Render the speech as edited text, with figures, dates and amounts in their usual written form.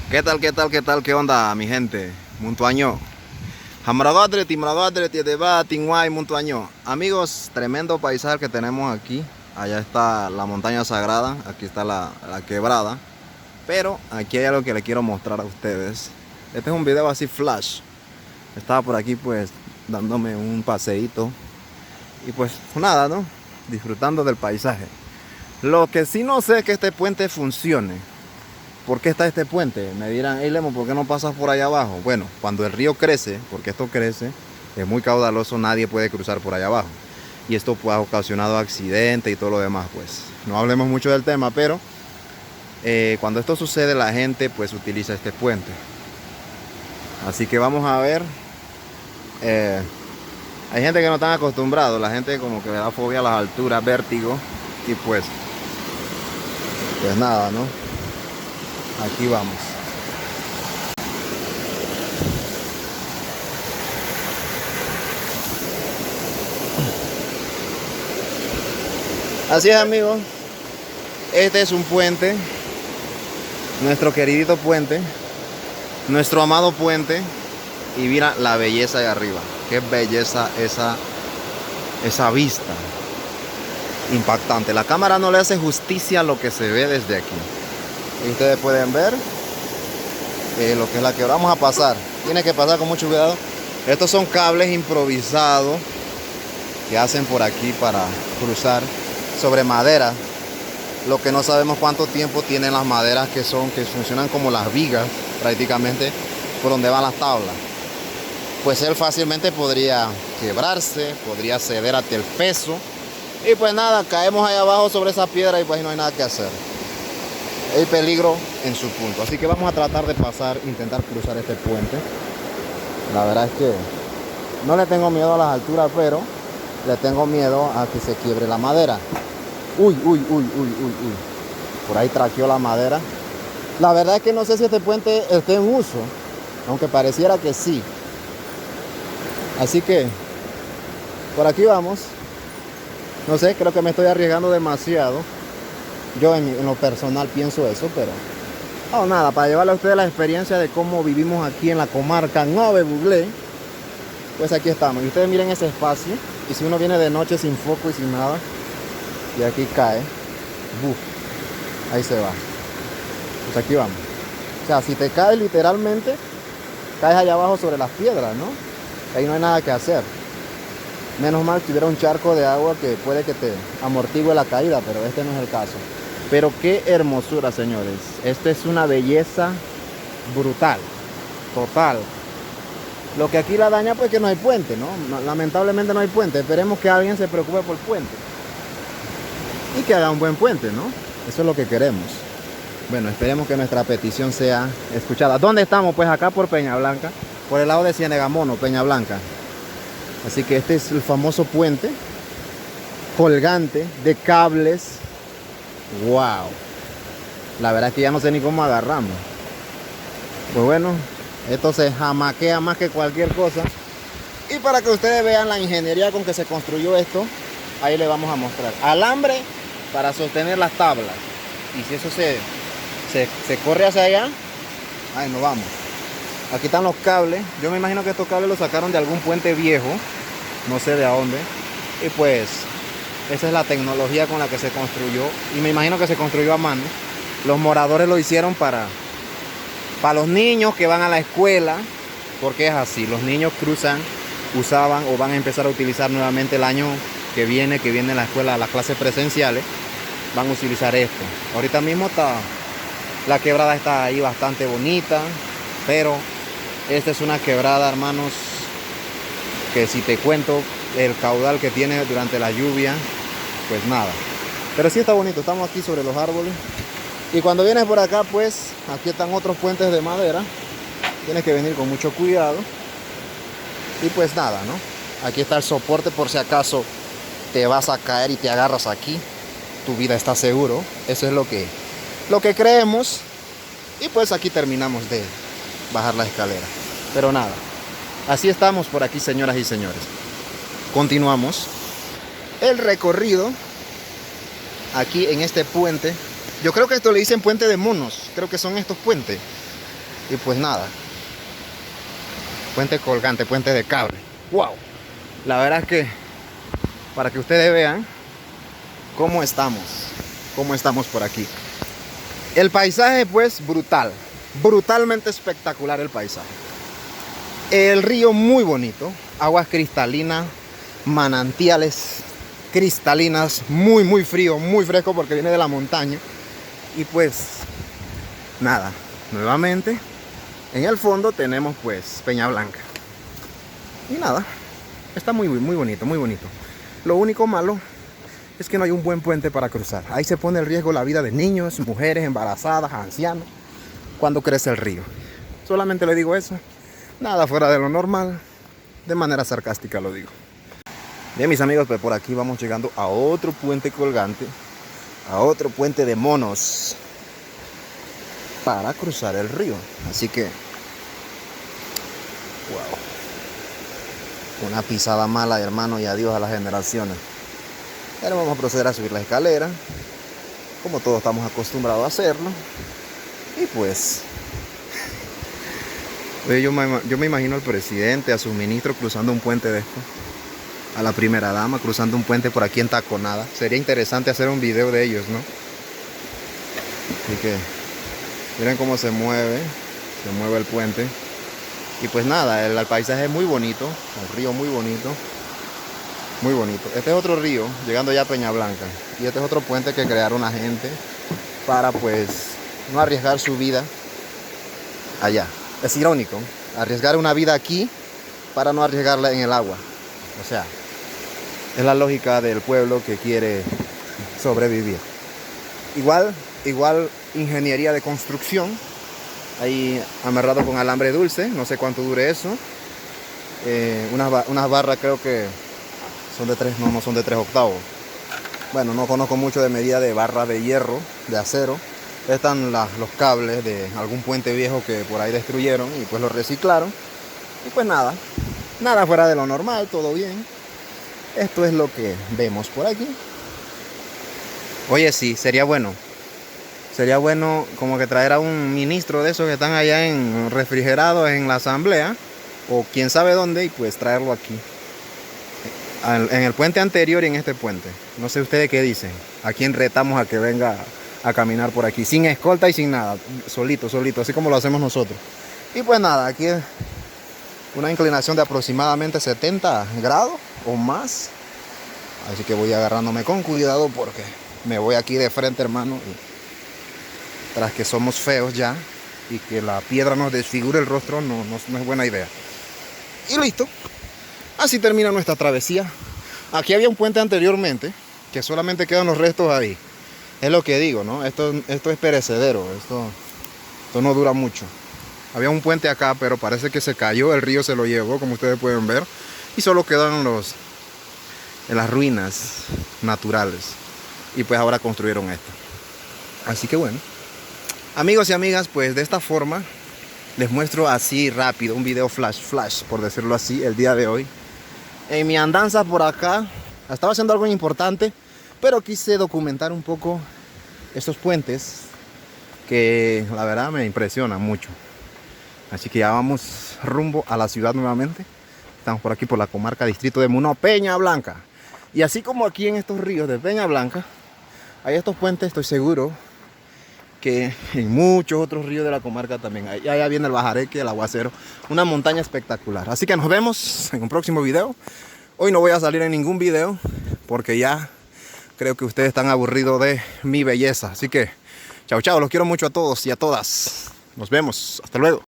¿Qué tal, qué tal, qué tal, qué onda, mi gente? Muntuaño. Hamragadre, Timragadre, Tiedeba, Tinguay, Muntuaño. Amigos, tremendo paisaje que tenemos aquí. Allá está la montaña sagrada, aquí está la quebrada. Pero aquí hay algo que les quiero mostrar a ustedes. Este es un video así flash. Estaba por aquí pues dándome un paseíto. Y pues nada, ¿no? Disfrutando del paisaje. Lo que sí no sé es que este puente funcione. ¿Por qué está este puente? Me dirán, hey Lemo, ¿por qué no pasas por allá abajo? Bueno, cuando el río crece, porque esto crece, es muy caudaloso, nadie puede cruzar por allá abajo. Y esto pues, ha ocasionado accidentes y todo lo demás, pues. No hablemos mucho del tema, pero cuando esto sucede, la gente pues utiliza este puente. Así que vamos a ver. Hay gente que no están acostumbrados, la gente como que le da fobia a las alturas, vértigo. Y pues nada, ¿no? Aquí vamos. Así es, amigos. Este es un puente. Nuestro queridito puente. Nuestro amado puente. Y mira la belleza de arriba. Qué belleza esa vista. Impactante. La cámara no le hace justicia a lo que se ve desde aquí. Y ustedes pueden ver lo que es la que vamos a pasar. Tiene que pasar con mucho cuidado. Estos son cables improvisados que hacen por aquí para cruzar sobre madera. Lo que no sabemos cuánto tiempo tienen las maderas que funcionan como las vigas prácticamente por donde van las tablas. Pues él fácilmente podría quebrarse, podría ceder ante el peso. Y pues nada, caemos ahí abajo sobre esa piedra y pues no hay nada que hacer. El peligro en su punto. Así que vamos a tratar de pasar, intentar cruzar este puente. La verdad es que no le tengo miedo a las alturas, pero le tengo miedo a que se quiebre la madera. Uy. Por ahí traqueó la madera. La verdad es que no sé si este puente esté en uso, aunque pareciera que sí. Así que por aquí vamos. No sé, creo que me estoy arriesgando demasiado. Yo en lo personal pienso eso, pero no, nada, para llevarle a ustedes la experiencia de cómo vivimos aquí en la comarca Nove Buglé. Pues aquí estamos. Y ustedes miren ese espacio. Y si uno viene de noche sin foco y sin nada, y aquí cae, ¡buf! Ahí se va. Pues aquí vamos. O sea, si te caes literalmente, caes allá abajo sobre las piedras, ¿no? Ahí no hay nada que hacer. Menos mal que hubiera un charco de agua que puede que te amortigue la caída, pero este no es el caso. Pero qué hermosura, señores. Esta es una belleza brutal, total. Lo que aquí la daña pues que no hay puente, ¿no? Lamentablemente no hay puente. Esperemos que alguien se preocupe por el puente. Y que haga un buen puente, ¿no? Eso es lo que queremos. Bueno, esperemos que nuestra petición sea escuchada. ¿Dónde estamos? Pues acá por Peña Blanca. Por el lado de Cienegamono, Peña Blanca. Así que este es el famoso puente colgante de cables. ¡Wow! La verdad es que ya no sé ni cómo agarramos. Pues bueno, esto se jamaquea más que cualquier cosa. Y para que ustedes vean la ingeniería con que se construyó esto, ahí les vamos a mostrar. Alambre para sostener las tablas. Y si eso se corre hacia allá, ahí nos vamos. Aquí están los cables. Yo me imagino que estos cables los sacaron de algún puente viejo. No sé de a dónde. Y pues esa es la tecnología con la que se construyó. Y me imagino que se construyó a mano. Los moradores lo hicieron para los niños que van a la escuela. Porque es así. Los niños usaban o van a empezar a utilizar nuevamente el año que viene la escuela, las clases presenciales. Van a utilizar esto. Ahorita mismo la quebrada está ahí bastante bonita. Pero esta es una quebrada, hermanos, que si te cuento el caudal que tiene durante la lluvia, pues nada. Pero sí está bonito, estamos aquí sobre los árboles. Y cuando vienes por acá, pues aquí están otros puentes de madera. Tienes que venir con mucho cuidado. Y pues nada, ¿no? Aquí está el soporte por si acaso te vas a caer y te agarras aquí. Tu vida está seguro. Eso es lo que creemos. Y pues aquí terminamos de bajar la escalera. Pero nada, así estamos por aquí, señoras y señores. Continuamos el recorrido aquí en este puente. Yo creo que esto le dicen puente de monos. Creo que son estos puentes. Y pues nada, puente colgante, puente de cable. ¡Wow! La verdad es que para que ustedes vean cómo estamos por aquí. El paisaje pues brutal, brutalmente espectacular el paisaje. El río muy bonito, aguas cristalinas, manantiales cristalinas, muy frío, muy fresco porque viene de la montaña. Y pues nada, nuevamente en el fondo tenemos pues Peña Blanca. Y nada, está muy bonito, muy bonito. Lo único malo es que no hay un buen puente para cruzar. Ahí se pone en riesgo la vida de niños, mujeres, embarazadas, ancianos, cuando crece el río. Solamente le digo eso, nada fuera de lo normal, de manera sarcástica lo digo. Bien, mis amigos, pues por aquí vamos llegando a otro puente colgante, a otro puente de monos para cruzar el río. Así que, wow, una pisada mala, hermano, y adiós a las generaciones. Ahora vamos a proceder a subir la escalera, como todos estamos acostumbrados a hacerlo. Y pues, yo me imagino al presidente, a sus ministros cruzando un puente de esto, a la primera dama cruzando un puente por aquí en taconada. Sería interesante hacer un video de ellos, ¿no? Así que miren cómo se mueve el puente. Y pues nada, el paisaje es muy bonito, el río muy bonito. Muy bonito. Este es otro río, llegando ya a Peña Blanca. Y este es otro puente que crearon la gente para pues no arriesgar su vida allá. Es irónico, arriesgar una vida aquí para no arriesgarla en el agua. O sea, es la lógica del pueblo que quiere sobrevivir. Igual ingeniería de construcción. Ahí amarrado con alambre dulce, no sé cuánto dure eso. Unas barras creo que son de 3, no son de 3 octavos. Bueno, no conozco mucho de medida de barras de hierro, de acero. Están los cables de algún puente viejo que por ahí destruyeron y pues lo reciclaron. Y pues nada fuera de lo normal, todo bien. Esto es lo que vemos por aquí. Oye, sí, sería bueno como que traer a un ministro de esos que están allá en refrigerados en la asamblea, o quién sabe dónde, y pues traerlo aquí. En el puente anterior y en este puente. No sé ustedes qué dicen. ¿A quién retamos a que venga a caminar por aquí? Sin escolta y sin nada. Solito, así como lo hacemos nosotros. Y pues nada, aquí es una inclinación de aproximadamente 70 grados o más. Así que voy agarrándome con cuidado porque me voy aquí de frente, hermano. Y tras que somos feos ya y que la piedra nos desfigure el rostro, no es buena idea. Y listo. Así termina nuestra travesía. Aquí había un puente anteriormente, que solamente quedan los restos ahí. Es lo que digo, ¿no? Esto es perecedero, esto no dura mucho. Había un puente acá, pero parece que se cayó, el río se lo llevó, como ustedes pueden ver. Y solo quedan en las ruinas naturales. Y pues ahora construyeron esto. Así que bueno. Amigos y amigas, pues de esta forma les muestro así rápido un video flash, por decirlo así, el día de hoy. En mi andanza por acá, estaba haciendo algo importante, pero quise documentar un poco estos puentes que la verdad me impresionan mucho. Así que ya vamos rumbo a la ciudad nuevamente. Estamos por aquí por la comarca distrito de Muno, Peña Blanca. Y así como aquí en estos ríos de Peña Blanca, hay estos puentes, estoy seguro que en muchos otros ríos de la comarca también. Allá viene el Bajareque, el Aguacero, una montaña espectacular. Así que nos vemos en un próximo video. Hoy no voy a salir en ningún video porque ya creo que ustedes están aburridos de mi belleza. Así que chao, los quiero mucho a todos y a todas. Nos vemos, hasta luego.